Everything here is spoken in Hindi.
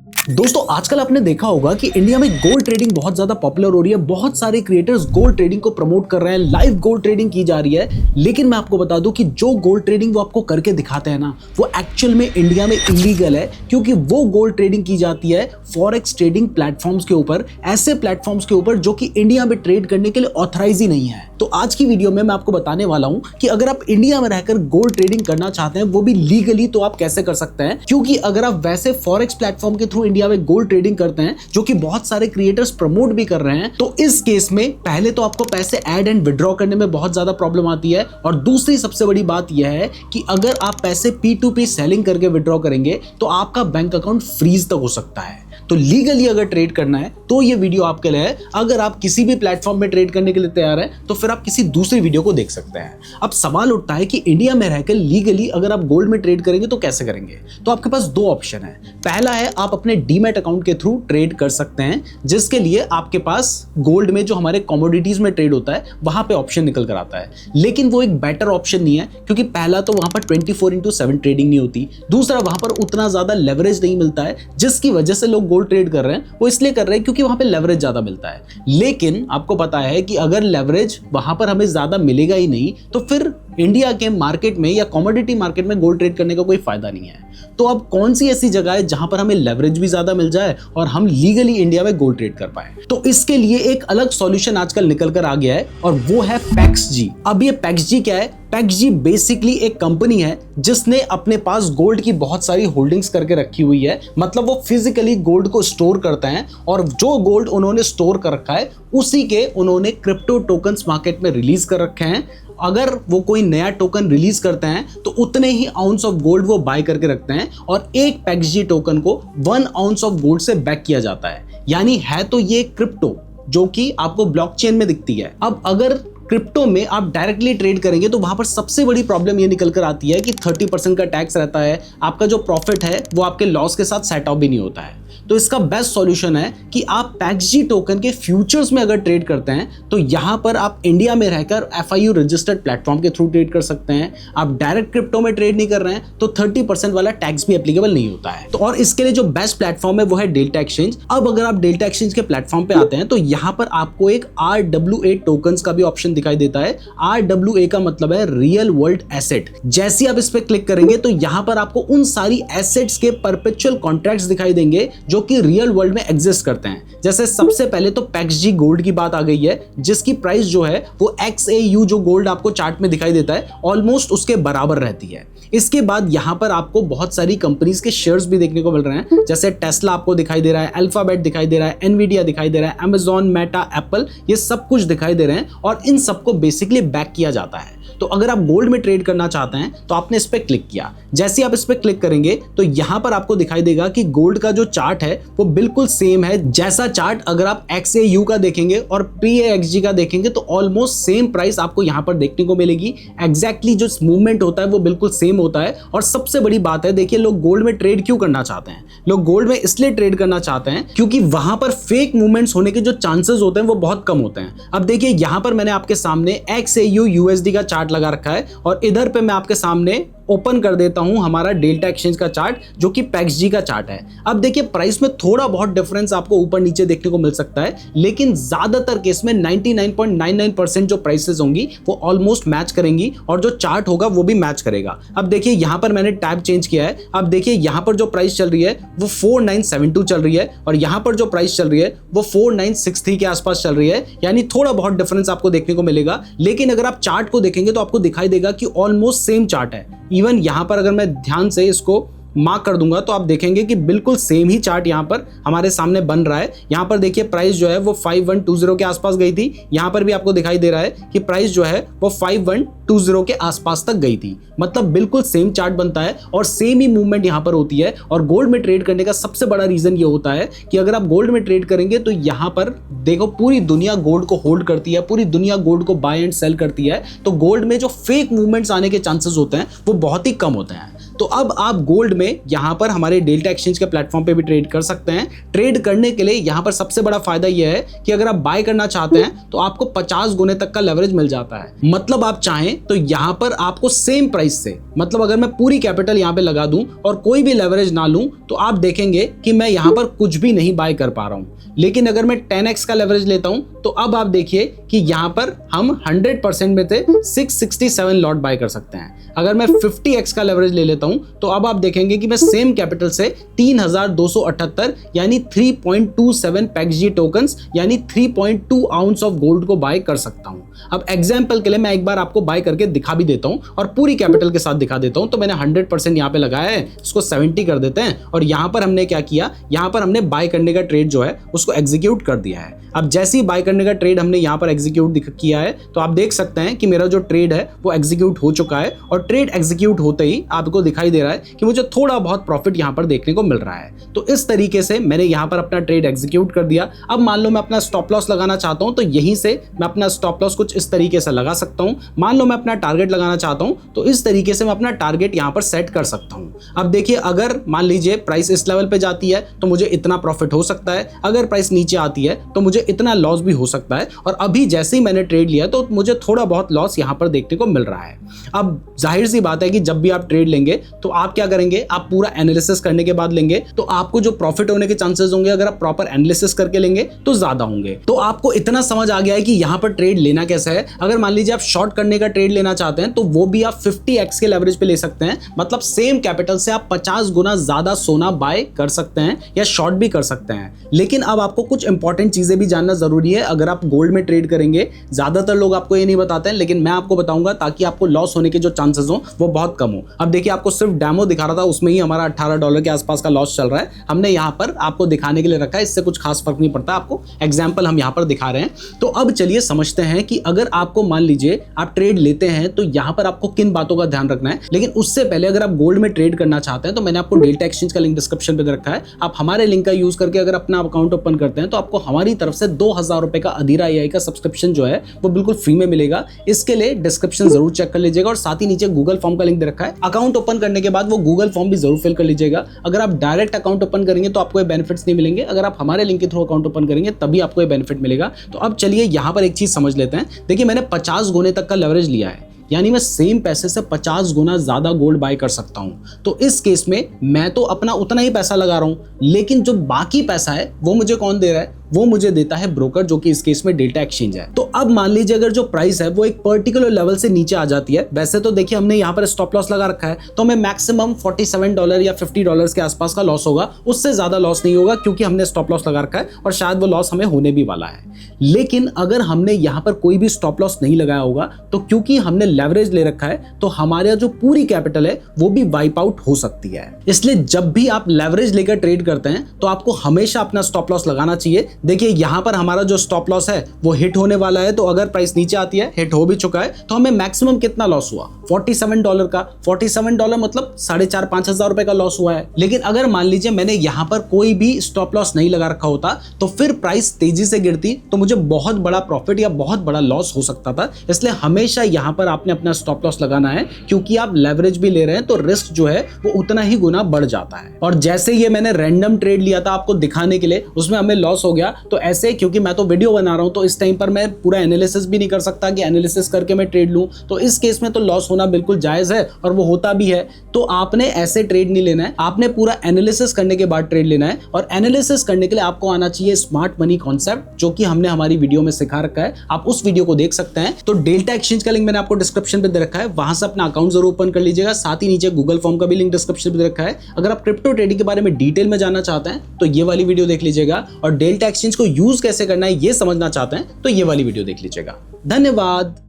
दोस्तों आजकल आपने देखा होगा कि इंडिया में गोल्ड ट्रेडिंग बहुत ज्यादा पॉपुलर हो रही है। बहुत सारे क्रिएटर्स गोल्ड ट्रेडिंग को प्रमोट कर रहे हैं, लाइव गोल्ड ट्रेडिंग की जा रही है। लेकिन मैं आपको बता दूं कि जो गोल्ड ट्रेडिंग वो आपको करके दिखाते हैं ना, वो एक्चुअल में इंडिया में इलीगल है, क्योंकि वो गोल्ड ट्रेडिंग की जाती है फॉरेक्स ट्रेडिंग प्लेटफॉर्म्स के ऊपर, ऐसे प्लेटफॉर्म्स के ऊपर जो कि इंडिया में ट्रेड करने के लिए ऑथराइज ही नहीं है। तो आज की वीडियो में मैं आपको बताने वाला हूं कि अगर आप इंडिया में रहकर गोल्ड ट्रेडिंग करना चाहते हैं, वो भी लीगली, तो आप कैसे कर सकते हैं। क्योंकि अगर आप वैसे फॉरेक्स प्लेटफॉर्म के थ्रू इंडिया में गोल्ड ट्रेडिंग करते हैं, जो कि बहुत सारे क्रिएटर्स प्रमोट भी कर रहे हैं, तो इस केस में पहले तो आपको पैसे ऐड एंड विड्रॉ करने में बहुत ज्यादा प्रॉब्लम आती है। और दूसरी सबसे बड़ी बात यह है कि अगर आप पैसे P2P सेलिंग करके विड्रॉ करेंगे तो आपका बैंक अकाउंट फ्रीज तक हो सकता है। तो लीगली अगर ट्रेड करना है तो ये वीडियो आपके लिए है। अगर आप किसी भी प्लेटफॉर्म में ट्रेड करने के लिए तैयार हैं तो फिर आप किसी दूसरी वीडियो को देख सकते हैं। अब सवाल उठता है कि इंडिया में रहकर लीगली अगर आप गोल्ड में ट्रेड करेंगे तो कैसे करेंगे। तो आपके पास दो ऑप्शन है। पहला है आप अपने डीमैट अकाउंट के थ्रू ट्रेड कर सकते हैं, जिसके लिए आपके पास गोल्ड में जो हमारे कमोडिटीज में ट्रेड होता है वहां पे ऑप्शन निकल कर आता है। लेकिन वो एक बेटर ऑप्शन नहीं है, क्योंकि पहला तो वहां पर 24/7 ट्रेडिंग नहीं होती, दूसरा वहां पर उतना ज्यादा लेवरेज नहीं मिलता है, जिसकी वजह से लोग ट्रेड कर रहे हैं वो इसलिए कर रहे हैं क्योंकि वहां पे लेवरेज ज्यादा मिलता है। लेकिन आपको पता है कि अगर लेवरेज वहां पर हमें ज्यादा मिलेगा ही नहीं, तो फिर इंडिया के मार्केट में या कमोडिटी मार्केट में गोल्ड ट्रेड करने का कोई फायदा नहीं है। तो अब कौन सी ऐसी जगह है जहां पर हमें लेवरेज भी ज्यादा मिल जाए और हम लीगली इंडिया में गोल्ड ट्रेड कर पाए। तो इसके लिए एक अलग सॉल्यूशन आजकल निकल कर आ गया है, और वो है पैक्सजी। अब ये पैक्सजी क्या है? पैक्सजी बेसिकली एक कंपनी है जिसने अपने पास गोल्ड की बहुत सारी होल्डिंग्स करके रखी हुई है। मतलब वो फिजिकली गोल्ड को स्टोर करते हैं, और जो गोल्ड उन्होंने स्टोर कर रखा है उसी के उन्होंने क्रिप्टो टोकन्स मार्केट में रिलीज कर रखे हैं। अगर वो कोई नया टोकन रिलीज करते हैं तो उतने ही आउंस ऑफ गोल्ड वो बाय करके रखते हैं, और एक पैक्सजी टोकन को 1 आउंस ऑफ गोल्ड से बैक किया जाता है। यानी है तो ये क्रिप्टो जो कि आपको ब्लॉकचेन में दिखती है। अब अगर क्रिप्टो में आप डायरेक्टली ट्रेड करेंगे तो वहां पर सबसे बड़ी प्रॉब्लम ये निकल कर आती है कि 30% का टैक्स रहता है। आपका जो प्रॉफिट है वो आपके लॉस के साथ सेट ऑफ भी नहीं होता है। तो इसका बेस्ट सॉल्यूशन है कि आप पैक्सजी टोकन के फ्यूचर्स में अगर ट्रेड करते हैं तो यहां पर आप इंडिया में रहकर FIU रजिस्टर्ड प्लेटफॉर्म के थ्रू ट्रेड कर सकते हैं। आप डायरेक्ट क्रिप्टो में ट्रेड नहीं कर रहे हैं तो 30% वाला टैक्स भी एप्लीकेबल नहीं होता है। तो और इसके लिए जो बेस्ट प्लेटफॉर्म है वो है डेल्टा एक्सचेंज। अब अगर आप डेल्टा एक्सचेंज के प्लेटफॉर्म पे आते हैं तो यहां पर आपको एक RWA टोकन्स का भी ऑप्शन दिखाई देता है। RWA का मतलब है रियल वर्ल्ड एसेट। जैसे आप इस पे क्लिक करेंगे तो यहां पर आपको उन सारी एसेट्स के परपेचुअल कॉन्ट्रैक्ट्स दिखाई देंगे जो कि रियल वर्ल्ड में एग्जिस्ट करते हैं। जैसे सबसे पहले तो पैक्सजी गोल्ड की बात आ गई है, जिसकी प्राइस जो है वो XAU जो गोल्ड आपको चार्ट में दिखाई देता है ऑलमोस्ट उसके बराबर रहती है। इसके बाद यहां पर आपको बहुत सारी कंपनीज के शेयर्स भी देखने को मिल रहे हैं। जैसे टेस्ला आपको दिखाई दे रहा है, अल्फाबेट दिखाई दे रहा है, एनवीडिया दिखाई दे रहा है, अमेजॉन, मेटा, एप्पल, ये सब कुछ दिखाई दे रहे हैं, और इन सबको बेसिकली बैक किया जाता है। तो अगर आप गोल्ड में ट्रेड करना चाहते हैं तो आपने इस पे क्लिक किया। जैसे आप इस पे क्लिक करेंगे तो यहां पर आपको दिखाई देगा कि गोल्ड का जो चार्ट है वो बिल्कुल सेम है। जैसा चार्ट अगर आप XAU का देखेंगे और PAXG का देखेंगे तो ऑलमोस्ट सेम प्राइस आपको यहां पर देखने को मिलेगी। एग्जैक्टली जो मूवमेंट होता है वो बिल्कुल सेम होता है। और सबसे बड़ी बात है, देखिए लोग गोल्ड में ट्रेड क्यों करना चाहते हैं? लोग गोल्ड में इसलिए ट्रेड करना चाहते हैं क्योंकि वहां पर फेक मूवमेंट्स होने के जो चांसेस होते हैं वो बहुत कम होते हैं। अब देखिए यहां पर मैंने आपके सामने XAU USD का चार्ट लगा रखा है, और इधर पे मैं आपके सामने ओपन कर देता हूं हमारा डेल्टा एक्सचेंज का चार्ट जो कि पैक्सजी का चार्ट है। अब देखिए प्राइस में थोड़ा बहुत डिफरेंस आपको ऊपर नीचे देखने को मिल सकता है, लेकिन ज्यादातर केस में 99.99% जो प्राइसेस होंगी वो ऑलमोस्ट मैच करेंगी, और जो चार्ट होगा वो भी मैच करेगा। अब देखिए यहां पर मैंने टैब चेंज किया है। अब देखिए यहां पर जो प्राइस चल रही है वो 4972 चल रही है, और यहां पर जो प्राइस चल रही है वो 4963 के आसपास चल रही है। यानी थोड़ा बहुत डिफरेंस आपको देखने को मिलेगा, लेकिन अगर आप चार्ट को देखेंगे तो आपको दिखाई देगा कि ऑलमोस्ट सेम चार्ट है। इवन यहां पर अगर मैं ध्यान से इसको मार्क कर दूंगा तो आप देखेंगे कि बिल्कुल सेम ही चार्ट यहां पर हमारे सामने बन रहा है। यहां पर देखिए प्राइस जो है वो 5120 के आसपास गई थी। यहां पर भी आपको दिखाई दे रहा है कि प्राइस जो है वो 5120 के आसपास तक गई थी। मतलब बिल्कुल सेम चार्ट बनता है और सेम ही मूवमेंट यहां पर होती है। और गोल्ड में ट्रेड करने का सबसे बड़ा रीजन ये होता है कि अगर आप गोल्ड में ट्रेड करेंगे तो यहां पर देखो पूरी दुनिया गोल्ड को होल्ड करती है, पूरी दुनिया गोल्ड को बाय एंड सेल करती है। तो गोल्ड में जो फेक मूवमेंट्स आने के चांसेस होते हैं वो बहुत ही कम होते हैं। तो अब आप गोल्ड में यहाँ पर हमारे डेल्टा एक्सचेंज के प्लेटफॉर्म पे भी ट्रेड कर सकते हैं। ट्रेड करने के लिए यहाँ पर सबसे बड़ा फायदा यह है कि अगर आप बाय करना चाहते हैं तो आपको 50 गुने तक का लेवरेज मिल जाता है। मतलब आप चाहें तो यहाँ पर आपको सेम प्राइस से, मतलब अगर मैं पूरी कैपिटल यहाँ पे लगा दूं और कोई भी लेवरेज ना लूं तो आप देखेंगे कि मैं यहाँ पर कुछ भी नहीं बाय कर पा रहा हूं। लेकिन अगर मैं 10x का लेवरेज लेता हूं तो अब आप देखिए कि यहाँ पर हम 100% में थे 667 लॉट बाय कर सकते हैं। अगर मैं 50x का लेवरेज ले लेता हूं तो अब आप देखेंगे कि मैं सेम कैपिटल से 3278 यानी 3.27 PEXG टोकन्स यानी 3.2 आउंस ऑफ गोल्ड को बाय कर सकता हूं। अब एग्जांपल के लिए मैं एक बार आपको बाय करके दिखा भी देता हूं और पूरी कैपिटल के साथ दिखा देता हूं। तो मैंने 100% यहाँ पे लगाया है, इसको 70 कर देते हैं और यहाँ पर हमने क्या किया, यहाँ पर हमने बाय करने का ट्रेड जो है उसको एग्जीक्यूट कर दिया है। अब जैसे ही बाय करने का ट्रेड हमने यहाँ पर एग्जीक्यूट किया है तो आप देख सकते हैं कि मेरा जो ट्रेड है वो एग्जीक्यूट हो चुका है और ट्रेड एग्जीक्यूट होते ही आपको दिखाई दे रहा है कि मुझे थोड़ा बहुत प्रॉफिट यहाँ पर देखने को मिल रहा है। तो इस तरीके से मैंने यहाँ पर अपना ट्रेड एग्जीक्यूट कर दिया। अब मान लो मैं अपना स्टॉप लॉस लगाना चाहता हूँ तो यहीं से मैं अपना स्टॉप लॉस कुछ इस तरीके से लगा सकता हूँ। मान लो मैं अपना टारगेट लगाना चाहता हूँ तो इस तरीके से मैं अपना टारगेट यहाँ पर सेट कर सकता हूँ। अब देखिए, अगर मान लीजिए प्राइस इस लेवल पे जाती है तो मुझे इतना प्रॉफिट हो सकता है, अगर प्राइस नीचे आती है तो मुझे इतना लॉस भी हो सकता है। और अभी जैसे ही मैंने ट्रेड लिया तो मुझे थोड़ा बहुत लॉस यहाँ पर देखने को मिल रहा है। अब जाहिर सी बात है कि जब भी आप ट्रेड लेंगे तो आप क्या करेंगे, आप पूरा एनालिसिस करने के बाद लेंगे तो आपको जो प्रॉफिट होने के चांसेस होंगे अगर आप प्रॉपर एनालिसिस करके लेंगे तो ज्यादा होंगे। तो आपको इतना समझ आ गया है कि यहाँ पर ट्रेड लेना कैसा है। अगर मान लीजिए आप शॉर्ट करने का ट्रेड लेना चाहते हैं तो वो भी आप 50x के लेवरेज पे ले सकते हैं। मतलब सेम कैपिटल से आप 50 गुना ज्यादा सोना बाय कर सकते हैं या शॉर्ट भी कर सकते हैं। लेकिन अब आपको कुछ इंपॉर्टेंट चीजें भी जानना जरूरी है अगर आप गोल्ड में ट्रेड करेंगे। ज्यादातर लोग आपको ये नहीं बताते हैं लेकिन मैं आपको बताऊंगा ताकि आपको लॉस होने के जो चांसेस हो वो बहुत कम हो। अब देखिए, आपको सिर्फ डेमो दिखा रहा था, उसमें ही हमारा $18 के आसपास का लॉस चल रहा है। हमने यहाँ पर आपको दिखाने के लिए रखा है, इससे कुछ खास फर्क नहीं पड़ता। आपको एग्जाम्पल हम यहाँ पर दिखा रहे हैं। तो अब चलिए समझते हैं कि अगर आपको मान लीजिए आप ट्रेड लेते हैं तो यहाँ पर आपको किन बातों का ध्यान रखना है। लेकिन उससे पहले अगर आप गोल्ड में ट्रेड करना चाहते हैं तो मैंने आपको डेल्टा एक्सचेंज का लिंक डिस्क्रिप्शन पे दे रखा है। आप हमारे लिंक का यूज करके अगर अपना अकाउंट ओपन करते हैं तो आपको हमारी तरफ से 2000 रुपए का अधीरा AI का सब्सक्रिप्शन जो है वो बिल्कुल फ्री में मिलेगा। इसके लिए डिस्क्रिप्शन जरूर चेक कर लीजिएगा और साथ ही नीचे गूगल फॉर्म का लिंक दे रखा है। अकाउंट ओपन करने के बाद वो गूगल फॉर्म भी जरूर फिल कर लीजिएगा। अगर आप डायरेक्ट अकाउंट ओपन करेंगे तो आपको ये बेनिफिट्स नहीं मिलेंगे, अगर आप हमारे लिंक के थ्रू अकाउंट ओपन करेंगे तभी आपको ये बेनिफिट मिलेगा। तो अब चलिए यहाँ पर एक चीज समझ लेते हैं। देखिए, मैंने 50 गुने तक का लेवरेज लिया है, यानी मैं सेम पैसे से 50 गुना ज्यादा गोल्ड बाय कर सकता हूं। तो इस केस में मैं तो अपना उतना ही पैसा लगा रहा हूं, लेकिन जो बाकी पैसा है वो मुझे कौन दे रहा है, वो मुझे देता है ब्रोकर, जो कि इस केस में डेल्टा एक्सचेंज है। तो अब मान लीजिए अगर जो प्राइस है वो एक पर्टिकुलर लेवल से नीचे आ जाती है, वैसे तो देखिए हमने यहाँ पर स्टॉप लॉस लगा रखा है तो हमें मैक्सिमम $47 या $50 के आसपास का लॉस होगा, उससे ज्यादा लॉस नहीं होगा क्योंकि हमने स्टॉप लॉस लगा रखा है और शायद वो लॉस हमें होने भी वाला है। लेकिन अगर हमने यहाँ पर कोई भी स्टॉप लॉस नहीं लगाया होगा तो क्योंकि हमने लेवरेज ले रखा है तो हमारा जो पूरी कैपिटल है वो भी वाइप आउट हो सकती है। इसलिए जब भी आप लेवरेज लेकर ट्रेड करते हैं तो आपको हमेशा अपना स्टॉप लॉस लगाना चाहिए। देखिए, यहाँ पर हमारा जो स्टॉप लॉस है वो हिट होने वाला है, तो अगर प्राइस नीचे आती है, हिट हो भी चुका है, तो हमें मैक्सिमम कितना लॉस हुआ, $47 का। $47 मतलब 4,500-5 हजार रुपए का लॉस हुआ है। लेकिन अगर मान लीजिए मैंने यहाँ पर कोई भी स्टॉप लॉस नहीं लगा रखा होता तो फिर प्राइस तेजी से गिरती तो मुझे बहुत बड़ा प्रॉफिट या बहुत बड़ा लॉस हो सकता था। इसलिए हमेशा यहाँ पर आपने अपना स्टॉप लॉस लगाना है, क्योंकि आप लेवरेज भी ले रहे हैं तो रिस्क जो है वो उतना ही गुना बढ़ जाता है। और जैसे ये मैंने रैंडम ट्रेड लिया था आपको दिखाने के लिए, उसमें हमें लॉस हो गया, तो ऐसे क्योंकि मैं तो वीडियो बना रहा हूं तो इस टाइम पर मैं पूरा एनालिसिस भी नहीं कर सकता कि एनालिसिस करके मैं ट्रेड लूं, तो इस केस में तो लॉस होना बिल्कुल जायज है और वो होता भी है। तो आपने ऐसे ट्रेड नहीं लेना है, आपने पूरा एनालिसिस करने के बाद ट्रेड लेना है। और एनालिसिस करने के लिए आपको आना चाहिए स्मार्ट मनी कॉन्सेप्ट, जो कि हमने हमारी वीडियो में सिखा रखा है, आप उस वीडियो को देख सकते हैं। तो डेल्टा एक्सचेंज का लिंक मैंने आपको डिस्क्रिप्शन पे दे रखा है, वहां से अपना अकाउंट जरूर ओपन कर लीजिएगा। साथ ही नीचे गूगल फॉर्म का भी लिंक डिस्क्रिप्शन पे दे रखा है। अगर आप क्रिप्टो ट्रेडिंग के बारे में डिटेल में जानना चाहते हैं तो ये वाली वीडियो देख लीजिएगा, और डेल्टा एक्सचेंज को यूज कैसे करना है ये समझना चाहते हैं तो ये वाली वीडियो देख लीजिएगा। धन्यवाद।